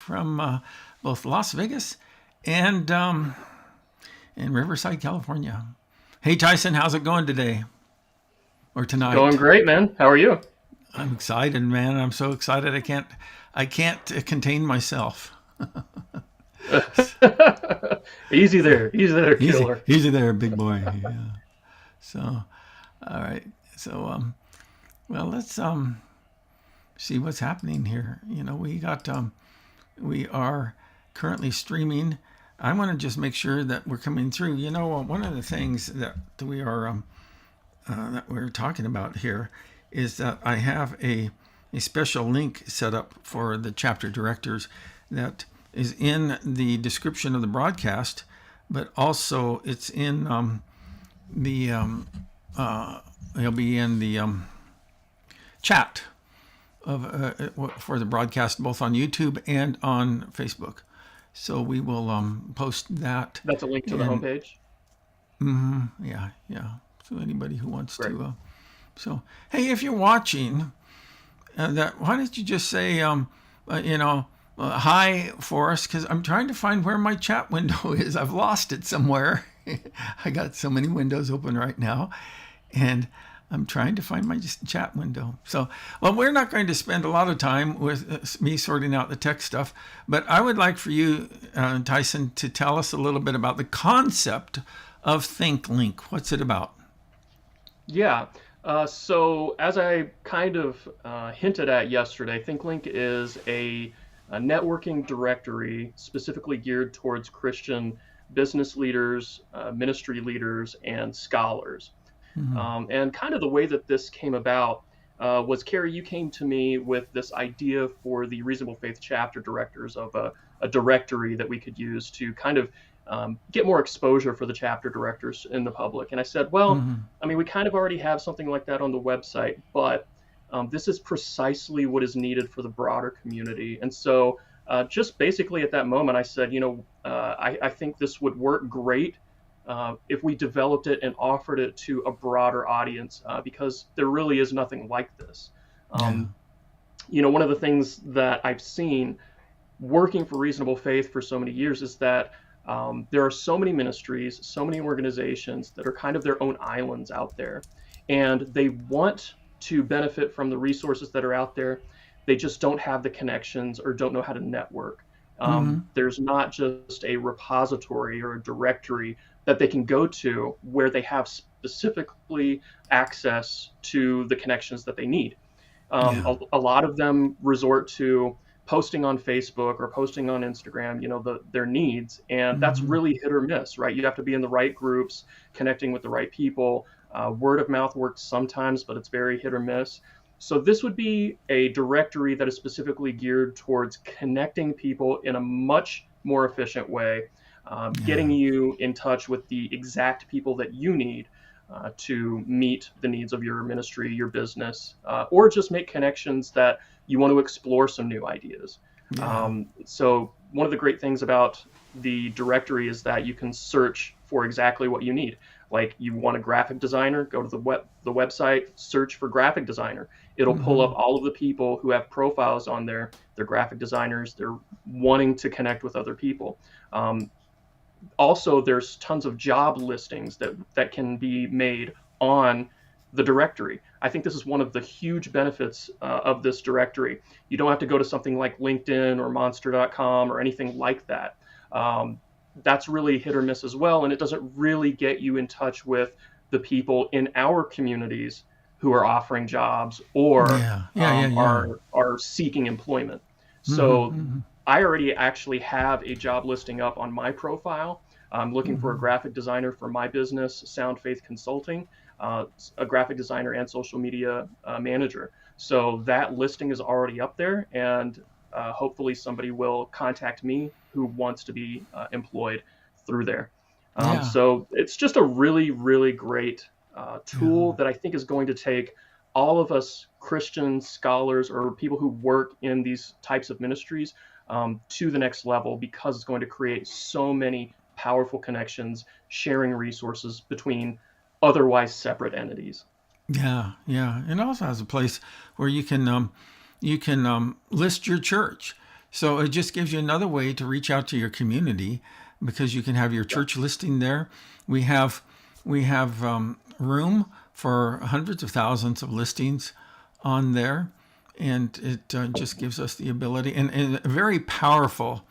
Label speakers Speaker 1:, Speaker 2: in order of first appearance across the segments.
Speaker 1: from both Las Vegas and in Riverside, California. Hey, Tyson, how's it going today or
Speaker 2: Going
Speaker 1: tonight?
Speaker 2: great, man. How are you?
Speaker 1: I'm excited, man. I'm so excited. I can't contain myself.
Speaker 2: Easy there,
Speaker 1: Easy,
Speaker 2: killer.
Speaker 1: easy there, big boy. Yeah. So, all right. So, well, let's see what's happening here. We are currently streaming. I want to just make sure that we're coming through. One of the things that we're talking about here is that I have a special link set up for the chapter directors that is in the description of the broadcast, but also it's in the it'll be in the chat of for the broadcast, both on YouTube and on Facebook. So we will post that,
Speaker 2: That's a link to the
Speaker 1: and
Speaker 2: homepage.
Speaker 1: yeah, yeah. So anybody who wants
Speaker 2: Great.
Speaker 1: to, so hey, if you're watching, that why don't you just say, hi for us? Because I'm trying to find where my chat window is. I've lost it somewhere. I got so many windows open right now, and I'm trying to find my chat window. So, well, we're not going to spend a lot of time with me sorting out the tech stuff, but I would like for you, Tyson, to tell us a little bit about the concept of ThinkLink. What's it about?
Speaker 2: Yeah. So as I kind of hinted at yesterday, ThinkLink is a networking directory specifically geared towards Christian business leaders, ministry leaders, and scholars.
Speaker 1: Mm-hmm.
Speaker 2: And kind of the way that this came about was, Carrie, you came to me with this idea for the Reasonable Faith chapter directors of a directory that we could use to kind of get more exposure for the chapter directors in the public. And I said, well,
Speaker 1: Mm-hmm.
Speaker 2: I mean, we kind of already have something like that on the website, but this is precisely what is needed for the broader community. And so just basically at that moment, I said, I think this would work great if we developed it and offered it to a broader audience, because there really is nothing like this.
Speaker 1: Yeah.
Speaker 2: Um, One of the things that I've seen working for Reasonable Faith for so many years is that there are so many ministries, so many organizations that are kind of their own islands out there, and they want to benefit from the resources that are out there. They just don't have the connections or don't know how to network.
Speaker 1: Mm-hmm.
Speaker 2: There's not just a repository or a directory that they can go to where they have specifically access to the connections that they need.
Speaker 1: Yeah.
Speaker 2: A lot of them resort to posting on Facebook or posting on Instagram, their needs, and that's
Speaker 1: Mm-hmm.
Speaker 2: really hit or miss, right? You have to be in the right groups, connecting with the right people. Word of mouth works sometimes, but it's very hit or miss. So this would be a directory that is specifically geared towards connecting people in a much more efficient way, getting
Speaker 1: Yeah.
Speaker 2: you in touch with the exact people that you need to meet the needs of your ministry, your business, or just make connections that you want to explore some new ideas.
Speaker 1: Yeah.
Speaker 2: So one of the great things about the directory is that you can search for exactly what you need. Like, you want a graphic designer, go to the website, search for graphic designer. It'll pull
Speaker 1: Mm-hmm.
Speaker 2: up all of the people who have profiles on there. They're graphic designers. They're wanting to connect with other people. Um, Also, there's tons of job listings that can be made on the directory. I think this is one of the huge benefits of this directory. You don't have to go to something like LinkedIn or monster.com or anything like that. Um, that's really hit or miss as well, and it doesn't really get you in touch with the people in our communities who are offering jobs or
Speaker 1: Yeah. Yeah. Yeah. Yeah.
Speaker 2: are seeking employment.
Speaker 1: Mm-hmm.
Speaker 2: So
Speaker 1: Mm-hmm.
Speaker 2: I already actually have a job listing up on my profile. I'm looking for a
Speaker 1: Mm-hmm.
Speaker 2: graphic designer for my business, Sound Faith Consulting, a graphic designer and social media manager. So that listing is already up there, and hopefully somebody will contact me who wants to be employed through there.
Speaker 1: Yeah.
Speaker 2: So it's just a really, really great tool
Speaker 1: Yeah.
Speaker 2: that I think is going to take all of us Christian scholars or people who work in these types of ministries to the next level, because it's going to create so many powerful connections, sharing resources between otherwise separate entities.
Speaker 1: Yeah. Yeah. It also has a place where you can list your church. So it just gives you another way to reach out to your community because you can have your
Speaker 2: Yeah.
Speaker 1: church listing there. We have room for hundreds of thousands of listings on there, and it just gives us the ability and a very powerful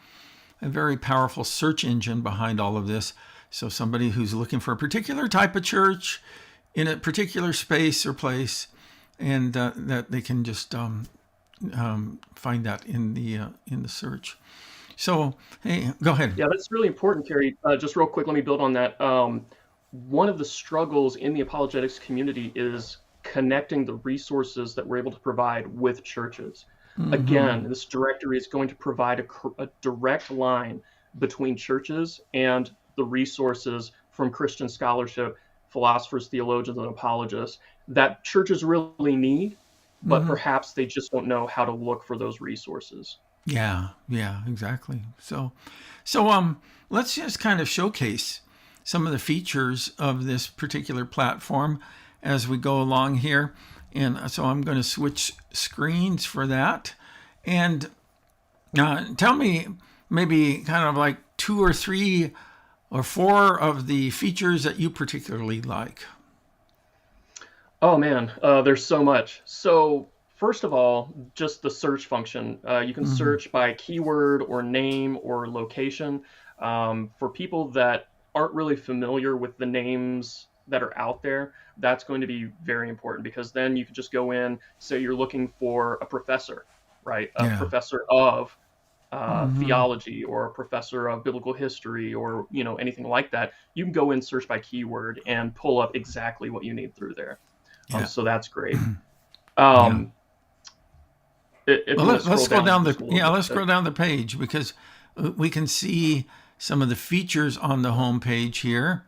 Speaker 1: search engine behind all of this. So somebody who's looking for a particular type of church in a particular space or place, and that they can just find that in the search. So hey, go ahead.
Speaker 2: Yeah, that's really important, Carrie. Just real quick, let me build on that. One of the struggles in the apologetics community is connecting the resources that we're able to provide with churches.
Speaker 1: Mm-hmm.
Speaker 2: Again, this directory is going to provide a direct line between churches and the resources from Christian scholarship, philosophers, theologians, and apologists that churches really need, but
Speaker 1: Mm-hmm.
Speaker 2: perhaps they just don't know how to look for those resources.
Speaker 1: Yeah, yeah, exactly. So let's just kind of showcase some of the features of this particular platform as we go along here. And so I'm going to switch screens for that. And tell me maybe kind of like two or three or four of the features that you particularly like.
Speaker 2: Oh man, there's so much. So first of all, just the search function. You can
Speaker 1: Mm-hmm.
Speaker 2: search by keyword or name or location. For people that aren't really familiar with the names that are out there, that's going to be very important because then you can just go in, say you're looking for a professor, right? A
Speaker 1: Yeah.
Speaker 2: professor of
Speaker 1: Mm-hmm.
Speaker 2: theology or a professor of biblical history or anything like that. You can go in, search by keyword, and pull up exactly what you need through there.
Speaker 1: Yeah.
Speaker 2: So that's great.
Speaker 1: Yeah.
Speaker 2: Um, if
Speaker 1: Well,
Speaker 2: you want to
Speaker 1: let's
Speaker 2: scroll
Speaker 1: scroll
Speaker 2: down
Speaker 1: down
Speaker 2: just a little
Speaker 1: yeah,
Speaker 2: bit.
Speaker 1: let's scroll down the page because we can see some of the features on the home page here,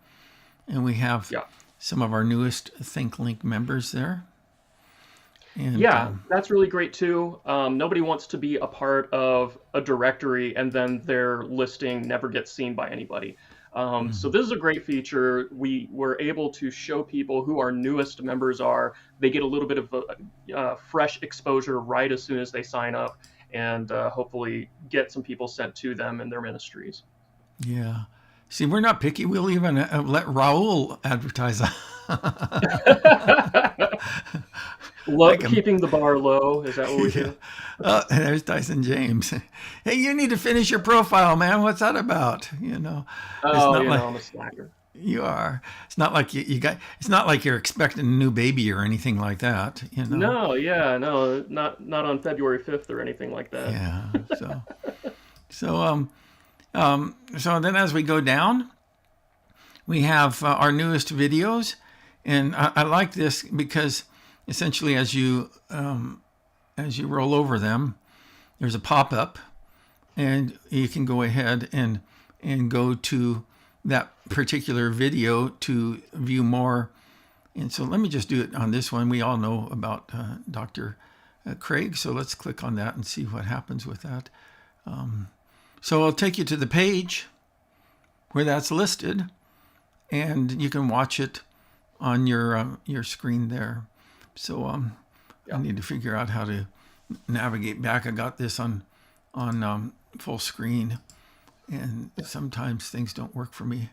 Speaker 1: and we have
Speaker 2: Yeah.
Speaker 1: some of our newest ThinkLink members there. And
Speaker 2: Yeah, that's really great too. Nobody wants to be a part of a directory and then their listing never gets seen by anybody. So this is a great feature. We were able to show people who our newest members are. They get a little bit of fresh exposure right as soon as they sign up, and hopefully get some people sent to them in their ministries.
Speaker 1: yeah, see, we're not picky. We'll even let Raul advertise. I can.
Speaker 2: Keeping the bar low, is that what we
Speaker 1: Yeah.
Speaker 2: do?
Speaker 1: Oh, there's Tyson James. Hey, you need to finish your profile, man. What's that about? It's
Speaker 2: Oh,
Speaker 1: not like
Speaker 2: I'm a slacker.
Speaker 1: you are. It's not like you got. It's not like you're expecting a new baby or anything like that.
Speaker 2: No, yeah, no, not on February 5th or anything like that.
Speaker 1: Yeah. So then as we go down, we have our newest videos, and I like this because essentially as you roll over them, there's a pop up, and you can go ahead and go to that particular video to view more. And so let me just do it on this one. We all know about Dr. Craig, so let's click on that and see what happens with that. So I'll take you to the page where that's listed, and you can watch it on your screen there. So I
Speaker 2: Yeah.
Speaker 1: need to figure out how to navigate back. I got this on full screen, and sometimes things don't work for me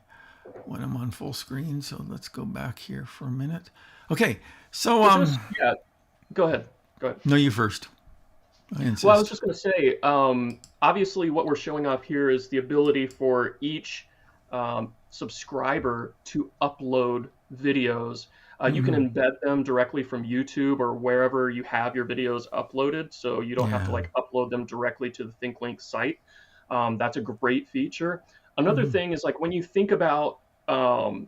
Speaker 1: when I'm on full screen. So let's go back here for a minute. Okay, so
Speaker 2: So just yeah, go ahead. Go ahead.
Speaker 1: no, you first. I
Speaker 2: Well, I was
Speaker 1: insist.
Speaker 2: just going to say, obviously, what we're showing off here is the ability for each subscriber to upload videos. You can
Speaker 1: Hmm.
Speaker 2: embed them directly from YouTube or wherever you have your videos uploaded, so you don't have to
Speaker 1: Yeah.
Speaker 2: like upload them directly to the ThinkLink site. That's a great feature. Another
Speaker 1: Hmm.
Speaker 2: thing is like when you think about, a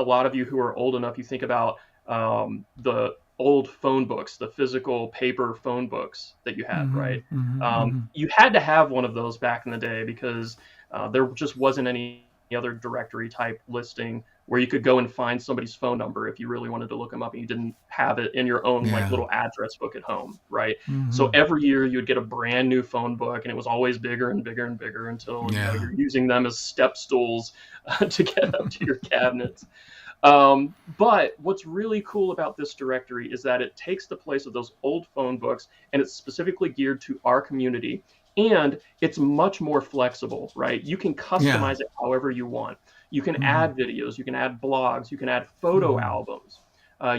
Speaker 2: lot of you who are old enough, you think about the old phone books, the physical paper phone books that you had,
Speaker 1: Hmm.
Speaker 2: right?
Speaker 1: Hmm. Hmm.
Speaker 2: You had to have one of those back in the day because there just wasn't any other directory type listing where you could go and find somebody's phone number if you really wanted to look them up and you didn't have it in your own like
Speaker 1: Yeah.
Speaker 2: little address book at home, right? So
Speaker 1: Hmm.
Speaker 2: every year you'd get a brand new phone book and it was always bigger and bigger and bigger until
Speaker 1: Yeah.
Speaker 2: you're using them as step stools to get up to your cabinets. But what's really cool about this directory is that it takes the place of those old phone books and it's specifically geared to our community. And it's much more flexible, right? You can
Speaker 1: Yeah.
Speaker 2: customize it however you want. You can
Speaker 1: Mm-hmm.
Speaker 2: add videos, you can add blogs, you can add photo
Speaker 1: Mm-hmm.
Speaker 2: albums.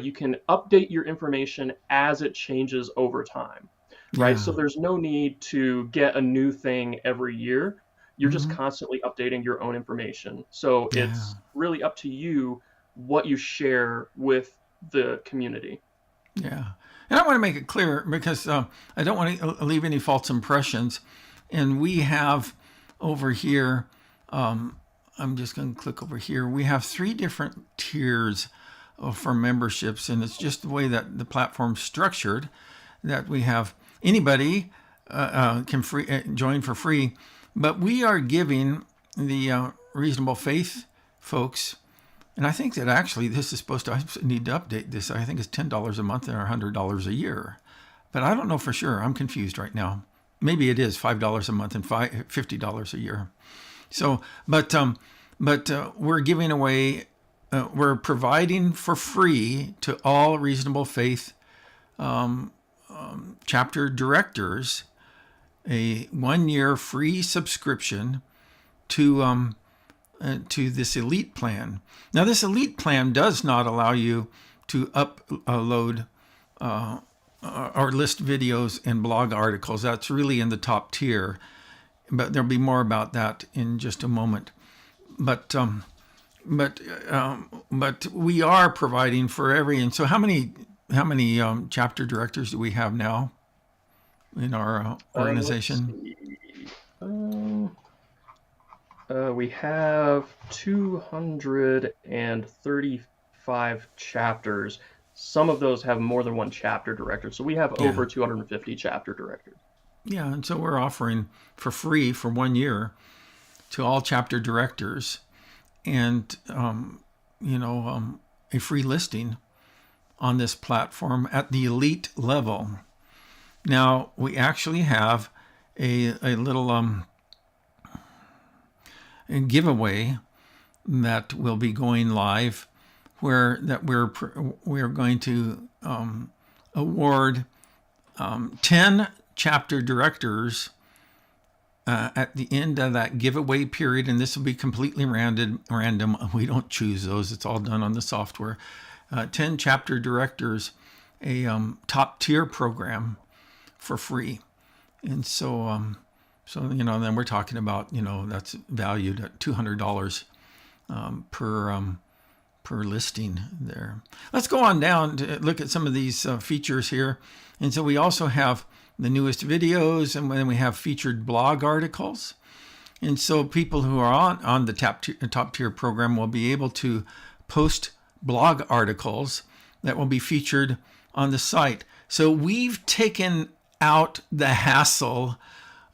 Speaker 2: You can update your information as it changes over time, right? So
Speaker 1: Yeah.
Speaker 2: there's no need to get a new thing every year. You're just
Speaker 1: Mm-hmm.
Speaker 2: constantly updating your own information. So
Speaker 1: Yeah.
Speaker 2: it's really up to you what you share with the community.
Speaker 1: Yeah. And I want to make it clear because I don't want to leave any false impressions. And we have over here, I'm just going to click over here. We have 3 different tiers for memberships, and it's just the way that the platform's structured that we have anybody can join for free, but we are giving the reasonable faith folks. And I think that actually this is supposed to, I need to update this. I think it's $10 a month or $100 a year. But I don't know for sure. I'm confused right now. Maybe it is $5 a month and $50 a year. So, but we're giving away, we're providing for free to all reasonable faith chapter directors a 1-year free subscription to this elite plan. Now, this elite plan does not allow you to upload or list videos and blog articles. That's really in the top tier, but there'll be more about that in just a moment. But but we are providing for every. And so, how many chapter directors do we have now in our
Speaker 2: Let's
Speaker 1: organization?
Speaker 2: see. We have 235 chapters. Some of those have more than one chapter director. So we have
Speaker 1: Yeah.
Speaker 2: over 250 chapter directors.
Speaker 1: Yeah, and so we're offering for free for 1 year to all chapter directors, and a free listing on this platform at the elite level. Now we actually have a little a giveaway that will be going live, where that we're going to award 10 chapter directors at the end of that giveaway period, and this will be completely random. We don't choose those; it's all done on the software. 10 chapter directors, a top tier program for free, and so then we're talking about that's valued at $200 per listing there. Let's go on down to look at some of these features here, and so we also have the newest videos, and then we have featured blog articles. And so people who are on the top tier program will be able to post blog articles that will be featured on the site. So we've taken out the hassle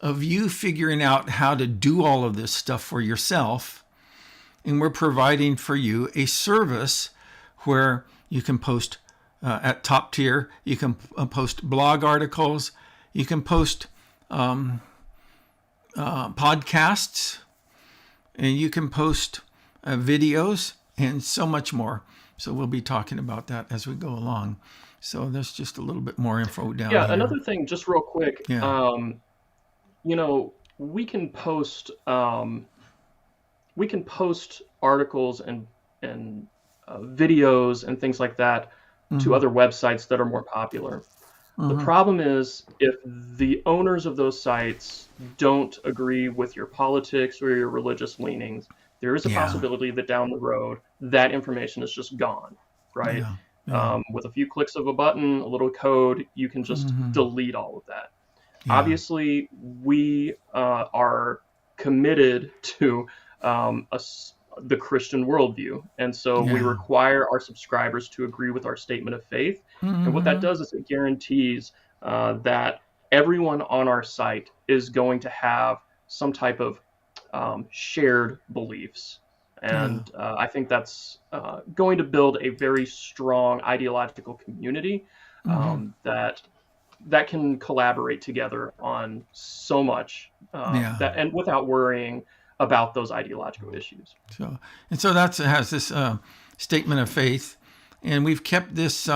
Speaker 1: of you figuring out how to do all of this stuff for yourself. And we're providing for you a service where you can post at top tier, you can post blog articles, you can post podcasts, and you can post videos and so much more. So we'll be talking about that as we go along. So there's just a little bit more info down
Speaker 2: Yeah,
Speaker 1: here.
Speaker 2: another thing, just real quick,
Speaker 1: Yeah.
Speaker 2: we can post articles and videos and things like that to
Speaker 1: Mm-hmm.
Speaker 2: other websites that are more popular. The
Speaker 1: Mm-hmm.
Speaker 2: problem is if the owners of those sites don't agree with your politics or your religious leanings, there is a
Speaker 1: Yeah.
Speaker 2: possibility that down the road that information is just gone, right?
Speaker 1: Yeah. Yeah.
Speaker 2: With a few clicks of a button, a little code, you can just
Speaker 1: Mm-hmm.
Speaker 2: delete all of that.
Speaker 1: Yeah.
Speaker 2: Obviously, we are committed to the Christian worldview. And so we
Speaker 1: Yeah.
Speaker 2: require our subscribers to agree with our statement of faith. And what that
Speaker 1: Mm-hmm.
Speaker 2: does is it guarantees that everyone on our site is going to have some type of shared beliefs.
Speaker 1: Yeah.
Speaker 2: And I think that's going to build a very strong ideological community
Speaker 1: Mm-hmm.
Speaker 2: that can collaborate together on so much
Speaker 1: Yeah.
Speaker 2: that and without worrying about those ideological issues.
Speaker 1: So that has this statement of faith, and we've kept this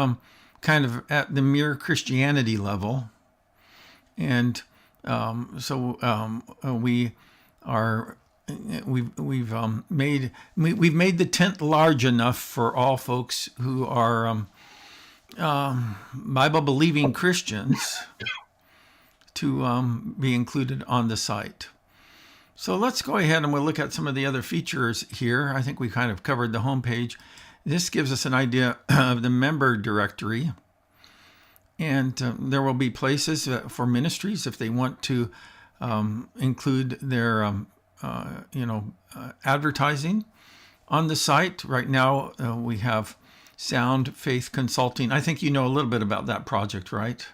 Speaker 1: kind of at the mere Christianity level, and We are we've made the tent large enough for all folks who are Bible believing Christians to be included on the site. So let's go ahead and we'll look at some of the other features here. I think we kind of covered the homepage. This gives us an idea of the member directory. And there will be places for ministries if they want to include their, advertising on the site. Right now, we have Sound Faith Consulting. I think you know a little bit about that project, right?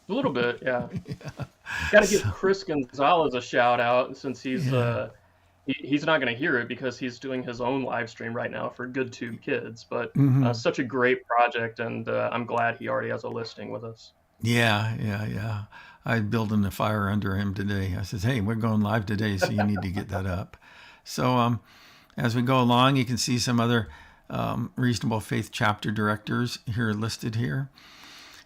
Speaker 2: A little bit, yeah. Got to give Chris Gonzalez a shout out since he's not going to hear it because he's doing his own live stream right now for GoodTube Kids. But such a great project, and I'm glad he already has a listing with us.
Speaker 1: Yeah. I building the fire under him today. I says, hey, we're going live today, so you need to get that up. So as we go along, you can see some other Reasonable Faith chapter directors here listed here.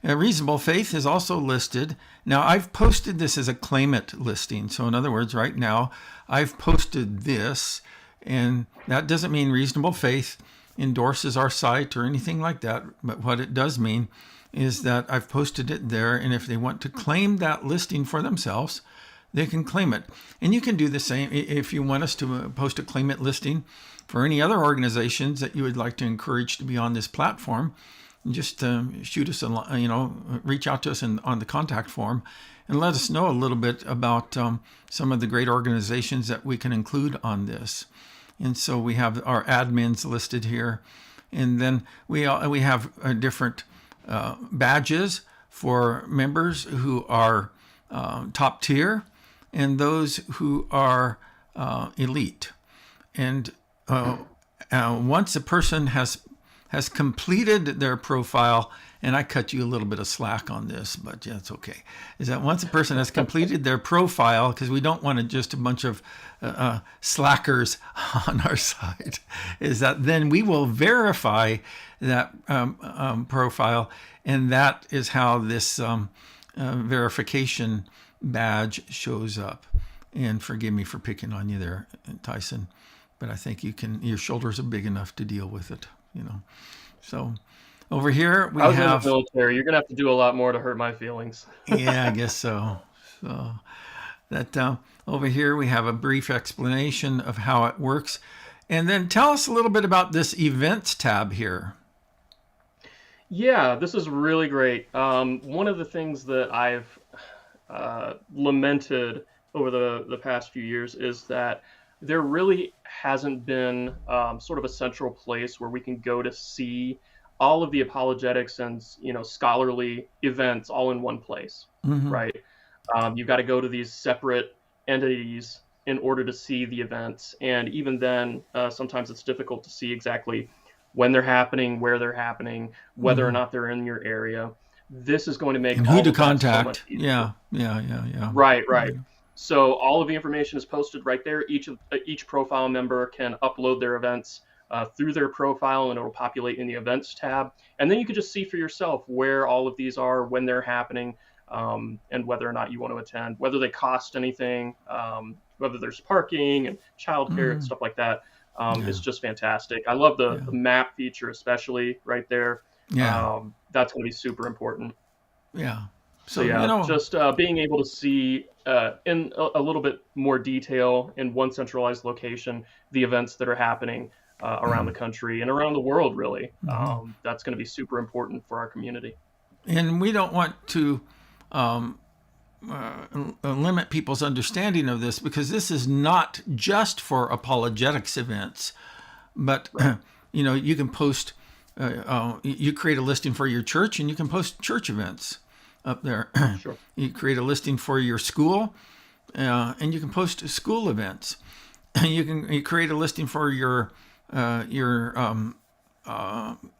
Speaker 1: Reasonable Faith is also listed. Now, I've posted this as a claim it listing. So in other words, right now, I've posted this, and that doesn't mean Reasonable Faith endorses our site or anything like that. But what it does mean is that I've posted it there, and if they want to claim that listing for themselves, they can claim it. And you can do the same if you want us to post a claim it listing for any other organizations that you would like to encourage to be on this platform. Just shoot us, reach out to us on the contact form and let us know a little bit about some of the great organizations that we can include on this. And so we have our admins listed here. And then we have different badges for members who are top tier and those who are elite. And once a person has completed their profile, and I cut you a little bit of slack on this, but yeah, it's okay, is that once a person has completed their profile, because we don't want just a bunch of slackers on our site, is that then we will verify that profile, and that is how this verification badge shows up. And forgive me for picking on you there, Tyson, but I think your shoulders are big enough to deal with it. So over here we have.
Speaker 2: I was in the military. You're gonna have to do a lot more to hurt my feelings.
Speaker 1: Yeah, I guess so. So that over here we have a brief explanation of how it works, and then tell us a little bit about this events tab here.
Speaker 2: Yeah, this is really great. One of the things that I've lamented over the past few years is that there really hasn't been sort of a central place where we can go to see all of the apologetics and scholarly events all in one place, right? You've got to go to these separate entities in order to see the events, and even then, sometimes it's difficult to see exactly when they're happening, where they're happening, whether or not they're in your area. This is going to make
Speaker 1: and
Speaker 2: all
Speaker 1: who to
Speaker 2: of that so
Speaker 1: contact.
Speaker 2: much easier.
Speaker 1: Yeah.
Speaker 2: Right. So all of the information is posted right there. Each profile member can upload their events through their profile, and it will populate in the events tab. And then you can just see for yourself where all of these are, when they're happening, and whether or not you want to attend, whether they cost anything, whether there's parking and childcare and stuff like that. It's just fantastic. I love the map feature, especially right there. That's going to be super important.
Speaker 1: Yeah.
Speaker 2: So just being able to see in a little bit more detail in one centralized location the events that are happening around the country and around the world, really. That's going to be super important for our community.
Speaker 1: And we don't want to limit people's understanding of this, because this is not just for apologetics events, but you can post. You create a listing for your church, and you can post church events up there.
Speaker 2: Sure.
Speaker 1: You create a listing for your school, and you can post school events. You create a listing for your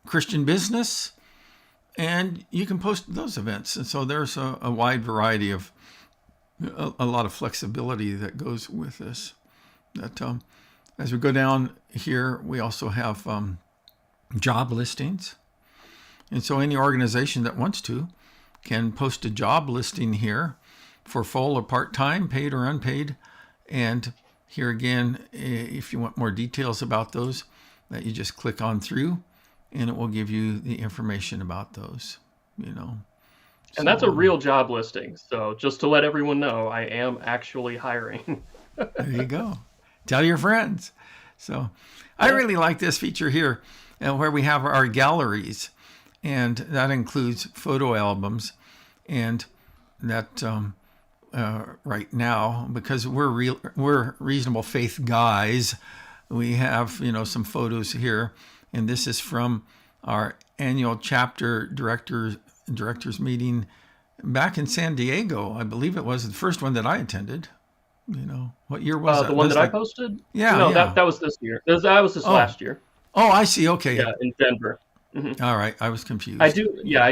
Speaker 1: Christian business, and you can post those events. And so there's a wide variety of a lot of flexibility that goes with this. That as we go down here, we also have job listings, and so any organization that wants to can post a job listing here for full or part-time, paid or unpaid. And here again, if you want more details about those, that you just click on through and it will give you the information about those, you know.
Speaker 2: And that's a real job listing. So just to let everyone know, I am actually hiring.
Speaker 1: There you go. Tell your friends. So I really like this feature here where we have our galleries, and that includes photo albums. And that right now, because we're reasonable faith guys, we have, you know, some photos here, and this is from our annual chapter directors meeting back in San Diego. I believe it was the first one that I attended. You know, what year was that?
Speaker 2: The one that I posted?
Speaker 1: Yeah,
Speaker 2: No,
Speaker 1: yeah.
Speaker 2: that was this year. That was this last year.
Speaker 1: Oh, I see. Okay.
Speaker 2: Yeah, in Denver.
Speaker 1: All right. I was confused.
Speaker 2: I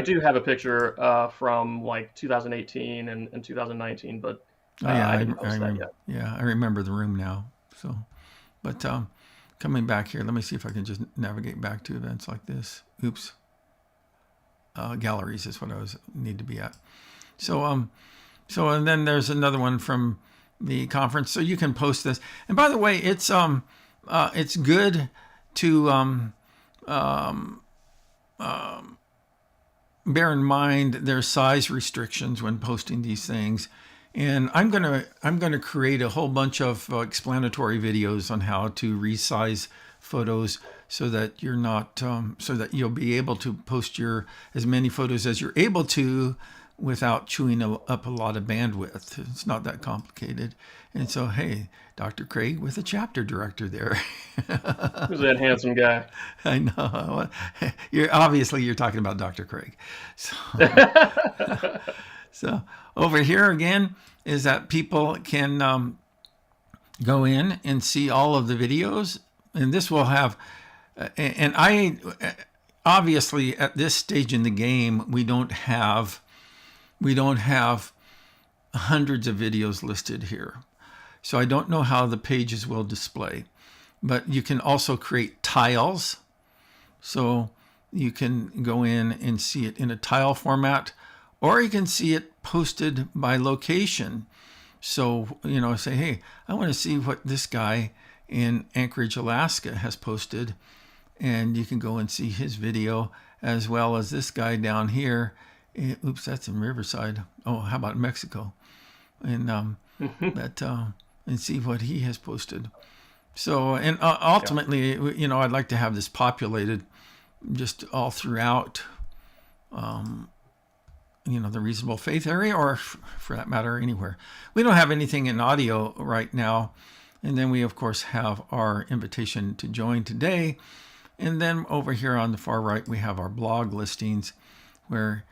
Speaker 2: do have a picture from like 2018 and 2019, but I didn't post that yet.
Speaker 1: Yeah, I remember the room now. So, but coming back here, let me see if I can just navigate back to events like this. Oops. Galleries is what I need to be at. So and then there's another one from the conference. So you can post this. And by the way, it's good to bear in mind there's size restrictions when posting these things. And I'm gonna create a whole bunch of explanatory videos on how to resize photos so that you're not so that you'll be able to post as many photos as you're able to without chewing up a lot of bandwidth. It's not that complicated. And so, hey, Dr. Craig with a chapter director there.
Speaker 2: Who's that handsome guy?
Speaker 1: I know. You're talking about Dr. Craig. So over here again is that people can go in and see all of the videos, and this will have. And I obviously at this stage in the game we don't have hundreds of videos listed here. So I don't know how the pages will display, but you can also create tiles. So you can go in and see it in a tile format, or you can see it posted by location. So, you know, say, hey, I want to see what this guy in Anchorage, Alaska has posted. And you can go and see his video, as well as this guy down here. Oops, that's in Riverside. Oh, how about Mexico? And and see what he has posted. So, and ultimately, you know, I'd like to have this populated just all throughout, you know, the reasonable faith area, or for that matter, anywhere. We don't have anything in audio right now. And then we, of course, have our invitation to join today. And then over here on the far right, we have our blog listings where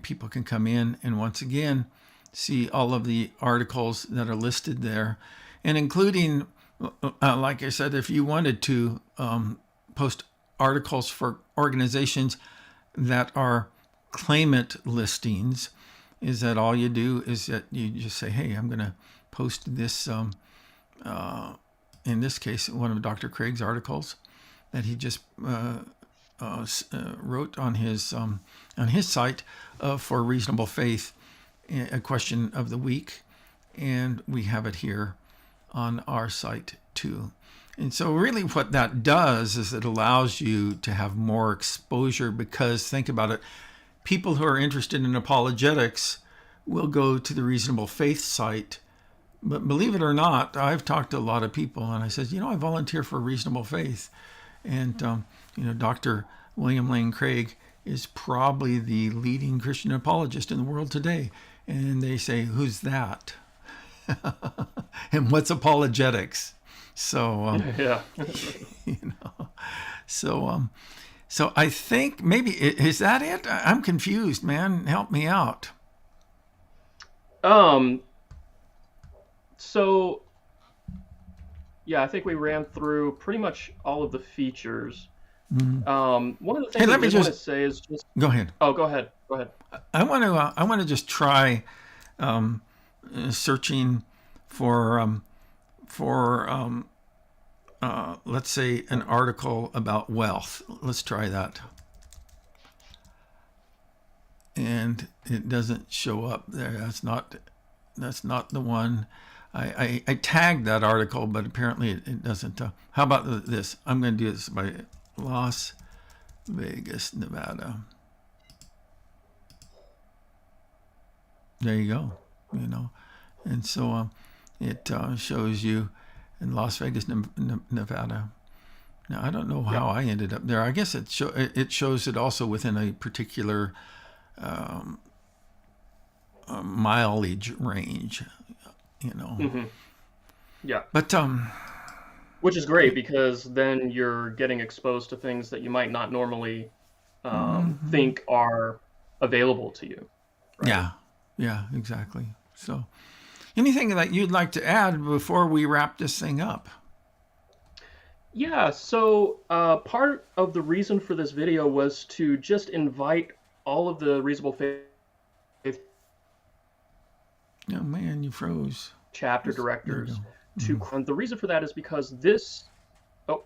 Speaker 1: people can come in and once again see all of the articles that are listed there, and including, like I said, if you wanted to post articles for organizations that are claimant listings, is that all you do is that you just say, hey, I'm going to post this, in this case, one of Dr. Craig's articles that he just wrote on his site for reasonable faith, a question of the week, and we have it here on our site too. And so really what that does is it allows you to have more exposure, because think about it, people who are interested in apologetics will go to the Reasonable Faith site. But believe it or not, I've talked to a lot of people and I said, you know, I volunteer for Reasonable Faith. And, you know, Dr. William Lane Craig is probably the leading Christian apologist in the world today. And they say, who's that? And what's apologetics? So,
Speaker 2: yeah.
Speaker 1: you know, so I think maybe, is that it? I'm confused, man. Help me out.
Speaker 2: So, yeah, I think we ran through pretty much all of the features.
Speaker 1: Mm-hmm.
Speaker 2: One of the things I want to say is just...
Speaker 1: Go ahead.
Speaker 2: Oh, go ahead. Go ahead.
Speaker 1: I want to just try searching for let's say an article about wealth. Let's try that. And it doesn't show up there. That's not that's not the one. I tagged that article, but apparently it doesn't. How about this? I'm going to do this by Las Vegas, Nevada. There you go. You know, and so it shows you in Las Vegas, Nevada. Now I don't know how I ended up there. I guess it shows it also within a particular mileage range. You know.
Speaker 2: Mm-hmm. Yeah.
Speaker 1: But
Speaker 2: which is great because then you're getting exposed to things that you might not normally think are available to you. Right?
Speaker 1: Yeah, exactly. So, anything that you'd like to add before we wrap this thing up?
Speaker 2: Yeah, so part of the reason for this video was to just invite all of the Reasonable Faith
Speaker 1: Oh man, you froze.
Speaker 2: chapter
Speaker 1: There you
Speaker 2: directors
Speaker 1: go.
Speaker 2: to, and the reason for that is because this, oh,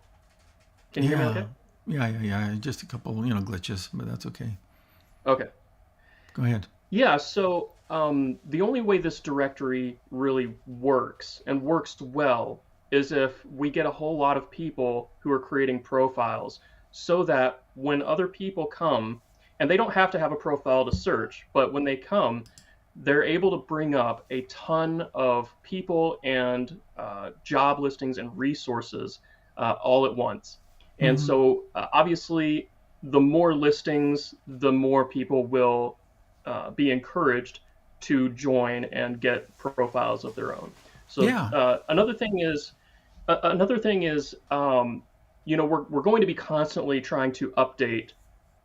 Speaker 2: can you hear me okay?
Speaker 1: Yeah. Just a couple, glitches, but that's okay.
Speaker 2: Okay.
Speaker 1: Go ahead.
Speaker 2: Yeah, so the only way this directory really works and works well is if we get a whole lot of people who are creating profiles so that when other people come, and they don't have to have a profile to search, but when they come, they're able to bring up a ton of people and job listings and resources all at once. And so obviously, the more listings, the more people will be encouraged to join and get profiles of their own. So another thing is, we're going to be constantly trying to update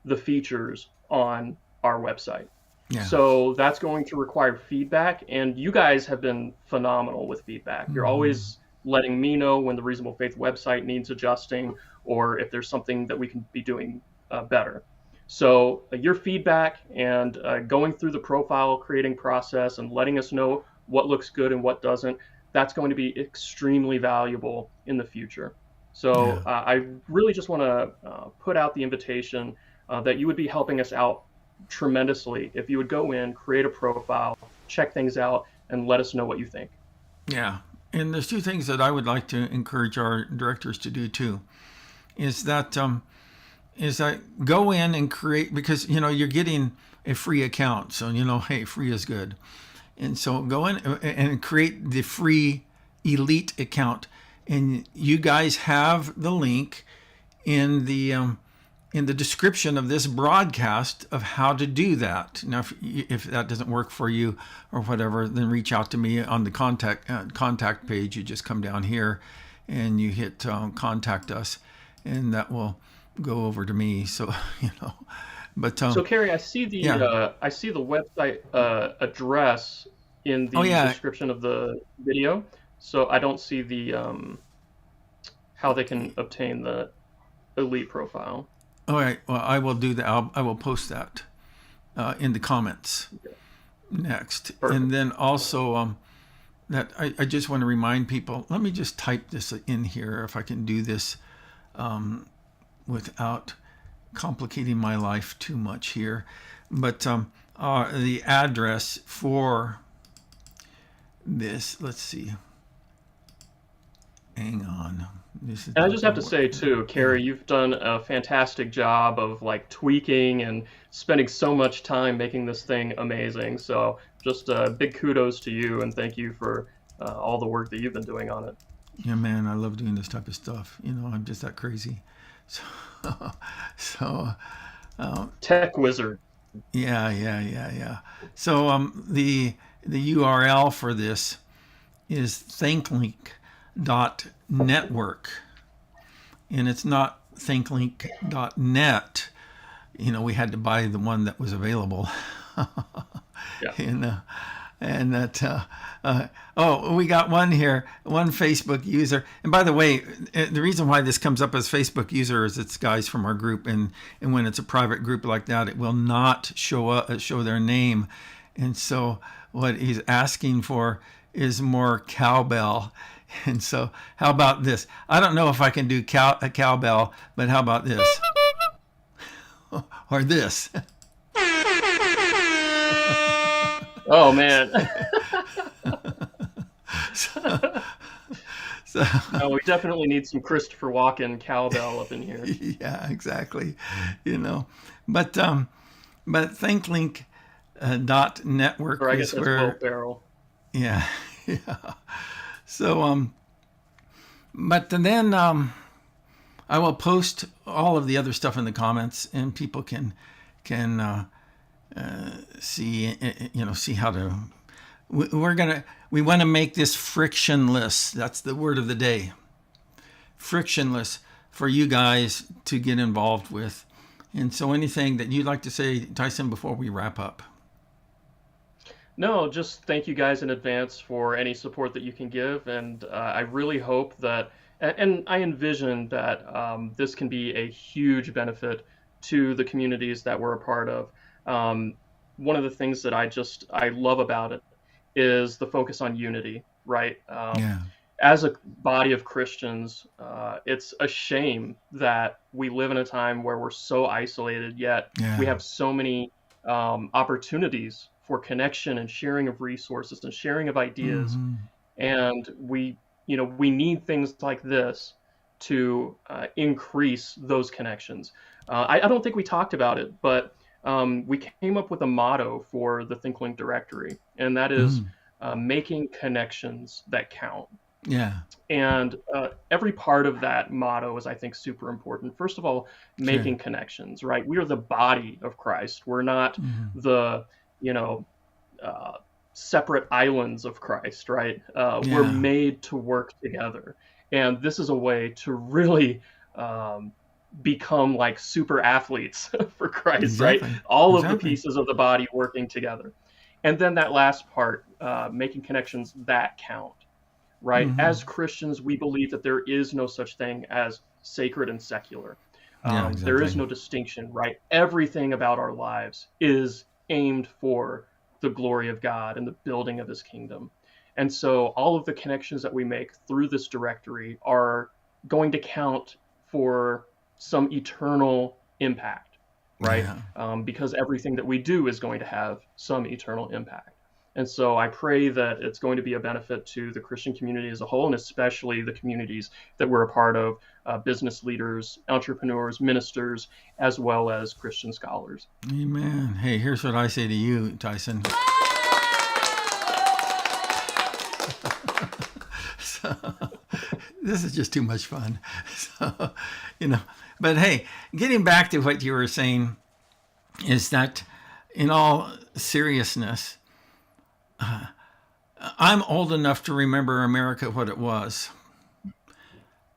Speaker 2: the features on our website. Yeah. So that's going to require feedback, and you guys have been phenomenal with feedback. You're always letting me know when the Reasonable Faith website needs adjusting, or if there's something that we can be doing better. So your feedback and going through the profile creating process and letting us know what looks good and what doesn't, that's going to be extremely valuable in the future. So I really just want to put out the invitation that you would be helping us out tremendously if you would go in, create a profile, check things out, and let us know what you think.
Speaker 1: Yeah. And there's two things that I would like to encourage our directors to do too. Is that go in and create, because you're getting a free account, so hey, free is good. And so go in and create the free elite account, and you guys have the link in the description of this broadcast of how to do that. Now, if that doesn't work for you or whatever, then reach out to me on the contact page. You just come down here and you hit contact us, and that will go over to me. So but
Speaker 2: so Carrie, I see the website address in the description of the video. So I don't see the how they can obtain the elite profile.
Speaker 1: All right. Well, I will do that. I will post that in the comments next. Perfect. And then also that I just want to remind people, let me just type this in here if I can do this without complicating my life too much here. But the address for this, let's see. Hang on.
Speaker 2: And I just have to say too, Carrie, you've done a fantastic job of tweaking and spending so much time making this thing amazing. So just big kudos to you, and thank you for all the work that you've been doing on it.
Speaker 1: Yeah, man, I love doing this type of stuff. I'm just that crazy. So
Speaker 2: tech wizard.
Speaker 1: Yeah. So the URL for this is ThinkLink.network, and it's not ThinkLink.net. We had to buy the one that was available. And that we got one here, one Facebook user. And by the way, the reason why this comes up as Facebook user is it's guys from our group, and when it's a private group like that, it will not show their name. And so what he's asking for is more cowbell. And so how about this? I don't know if I can do a cowbell, but how about this? Or this?
Speaker 2: Oh man.
Speaker 1: So
Speaker 2: No, we definitely need some Christopher Walken cowbell up in here.
Speaker 1: yeah, exactly. You know, but ThinkLink dot
Speaker 2: Or
Speaker 1: network
Speaker 2: I guess
Speaker 1: is
Speaker 2: that's Will
Speaker 1: where,
Speaker 2: Ferrell.
Speaker 1: yeah, yeah. So but then I will post all of the other stuff in the comments, and people can see, see how to. We want to make this frictionless. That's the word of the day. Frictionless for you guys to get involved with. And so, anything that you'd like to say, Tyson, before we wrap up?
Speaker 2: No, just thank you guys in advance for any support that you can give, and I really hope that, and I envision that this can be a huge benefit to the communities that we're a part of. Um, One of the things that I love about it is the focus on unity, right?
Speaker 1: Yeah,
Speaker 2: As a body of Christians, it's a shame that we live in a time where we're so isolated, yet we
Speaker 1: yeah,
Speaker 2: have so many opportunities for connection and sharing of resources and sharing of ideas.
Speaker 1: hmm,
Speaker 2: And we need things like this to increase those connections. I don't think we talked about it, but we came up with a motto for the ThinkLink directory, and that is
Speaker 1: hmm,
Speaker 2: making connections that count.
Speaker 1: yeah,
Speaker 2: And every part of that motto is, I think, super important. First of all,
Speaker 1: sure,
Speaker 2: making connections, right? We are the body of Christ. We're not
Speaker 1: hmm,
Speaker 2: the, you know, uh, separate islands of Christ, right? We're
Speaker 1: yeah,
Speaker 2: made to work together. And this is a way to really become like super athletes for Christ, right?
Speaker 1: exactly,
Speaker 2: All of the
Speaker 1: exactly,
Speaker 2: pieces of the body working together. And then that last part, making connections that count, right?
Speaker 1: hmm,
Speaker 2: As Christians, we believe that there is no such thing as sacred and secular.
Speaker 1: yeah,
Speaker 2: There is
Speaker 1: exactly,
Speaker 2: no distinction, right? Everything about our lives is aimed for the glory of God and the building of his kingdom. And so all of the connections that we make through this directory are going to count for some eternal impact, right?
Speaker 1: yeah.
Speaker 2: Because everything that we do is going to have some eternal impact. And so I pray that it's going to be a benefit to the Christian community as a whole, and especially the communities that we're a part of, business leaders, entrepreneurs, ministers, as well as Christian scholars.
Speaker 1: Amen. Hey, here's what I say to you, Tyson. So, this is just too much fun. So, you know, but hey, getting back to what you were saying is that in all seriousness, I'm old enough to remember America what it was,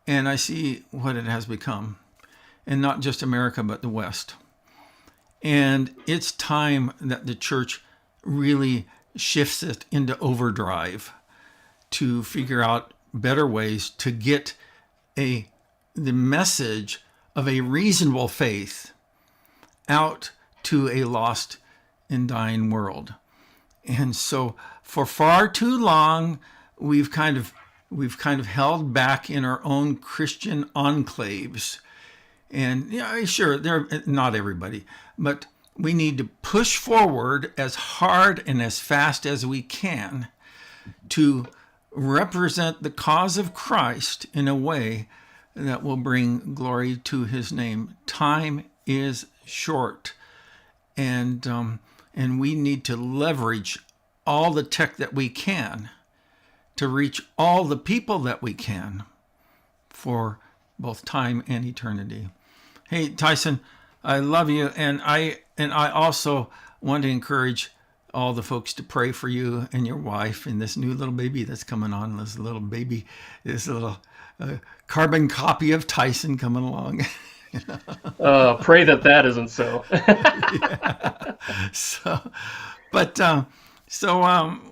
Speaker 1: and I see what it has become, and not just America, but the West. And it's time that the church really shifts it into overdrive to figure out better ways to get the message of a reasonable faith out to a lost and dying world. And so for far too long, we've kind of held back in our own Christian enclaves. And yeah, sure, they're not everybody, but we need to push forward as hard and as fast as we can to represent the cause of Christ in a way that will bring glory to his name. Time is short, and we need to leverage all the tech that we can to reach all the people that we can for both time and eternity. Hey, Tyson, I love you, and I also want to encourage all the folks to pray for you and your wife and this new little baby that's coming on. This little carbon copy of Tyson coming along.
Speaker 2: Pray that that isn't so.
Speaker 1: Yeah. So, but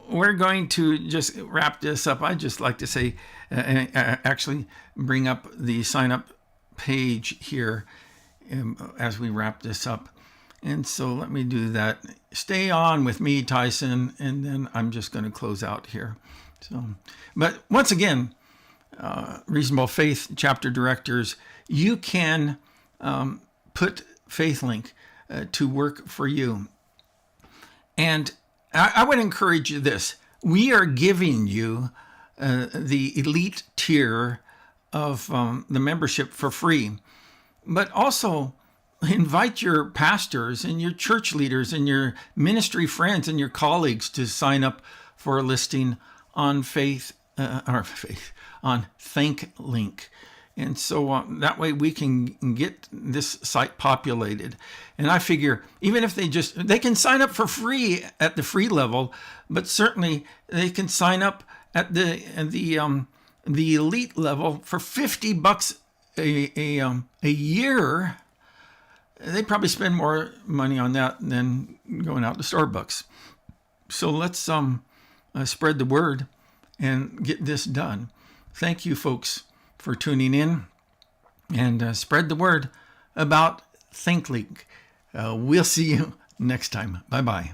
Speaker 1: we're going to just wrap this up. I'd just like to say, actually, bring up the sign up page here as we wrap this up. And so let me do that. Stay on with me, Tyson, and then I'm just going to close out here. So, but once again, Reasonable Faith chapter directors, you can put FaithLink to work for you. And I would encourage you this. We are giving you the elite tier of the membership for free, but also invite your pastors and your church leaders and your ministry friends and your colleagues to sign up for a listing on on ThinkLink. And so that way we can get this site populated. And I figure even if they can sign up for free at the free level, but certainly they can sign up at the elite level for $50 a year. They probably spend more money on that than going out to Starbucks. So let's spread the word and get this done. Thank you, folks, for tuning in, and spread the word about ThinkLink. We'll see you next time. Bye-bye.